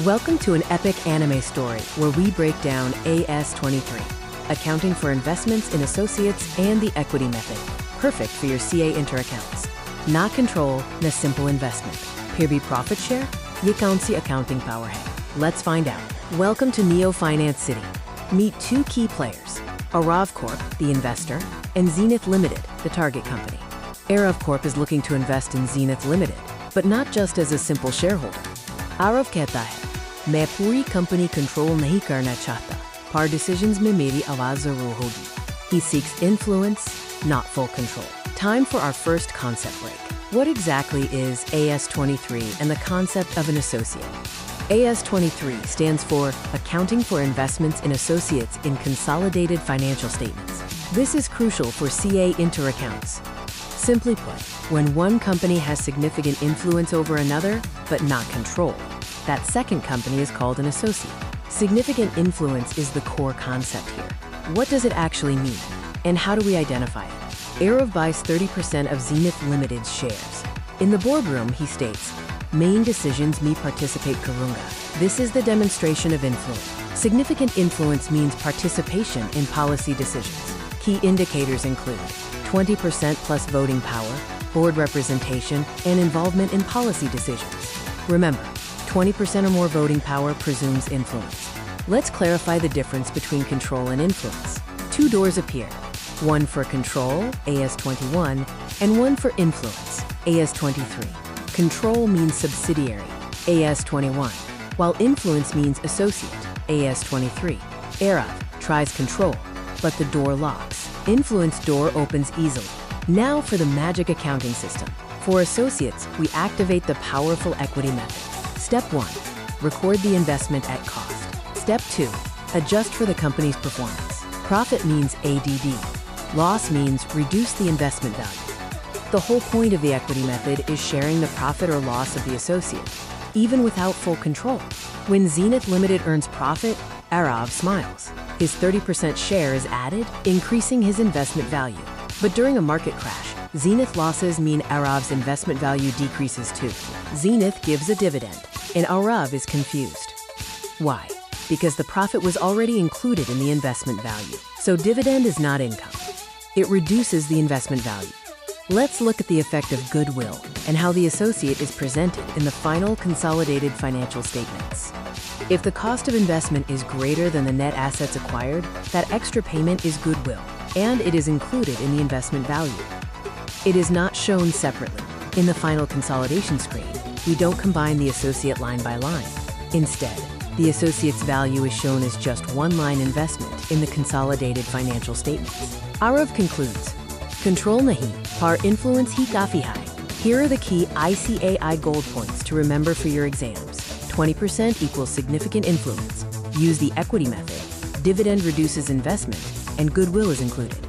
Welcome to an epic anime story where we break down AS23, accounting for investments in associates and the equity method, perfect for your CA inter-accounts. Na control, na simple investment. Pirbi profit share, ye kaunsi accounting power hai. Let's find out. Welcome to Neo Finance City. Meet two key players, Arav Corp, the investor, and Zenith Limited, the target company. Arav Corp is looking to invest in Zenith Limited, but not just as a simple shareholder. Arav कहता है, मैं पूरी company control नहीं करना चाहता, पर decisions में मेरी आवाज जरूर होगी. He seeks influence, not full control. Time for our first concept break. What exactly is AS23 and the concept of an associate? AS23 stands for Accounting for Investments in Associates in Consolidated Financial Statements. This is crucial for CA inter-accounts. Simply put, when one company has significant influence over another, but not control, that second company is called an associate. Significant influence is the core concept here. What does it actually mean? And how do we identify it? Arav buys 30% of Zenith Limited's shares. In the boardroom, he states, main decisions me participate karunga. This is the demonstration of influence. Significant influence means participation in policy decisions. Key indicators include 20% plus voting power, board representation, and involvement in policy decisions. Remember, 20% or more voting power presumes influence. Let's clarify the difference between control and influence. Two doors appear, one for control, AS21, and one for influence, AS23. Control means subsidiary, AS21, while influence means associate, AS23. Arav tries control, but the door locks. Influence door opens easily. Now for the magic accounting system. For associates, we activate the powerful equity method. Step 1, record the investment at cost. Step 2, adjust for the company's performance. Profit means ADD. Loss means reduce the investment value. The whole point of the equity method is sharing the profit or loss of the associate, even without full control. When Zenith Limited earns profit, Arav smiles. His 30% share is added, increasing his investment value. But during a market crash, Zenith losses mean Arav's investment value decreases too. Zenith gives a dividend, and Arav is confused. Why? Because the profit was already included in the investment value. So dividend is not income. It reduces the investment value. Let's look at the effect of goodwill and how the associate is presented in the final consolidated financial statements. If the cost of investment is greater than the net assets acquired, that extra payment is goodwill, and it is included in the investment value. It is not shown separately. In the final consolidation screen, we don't combine the associate line by line. Instead, the associate's value is shown as just one-line investment in the consolidated financial statements. Arav concludes, control nahi, par influence hi kafi hai. Here are the key ICAI gold points to remember for your exams. 20% equals significant influence. Use the equity method. Dividend reduces investment, and goodwill is included.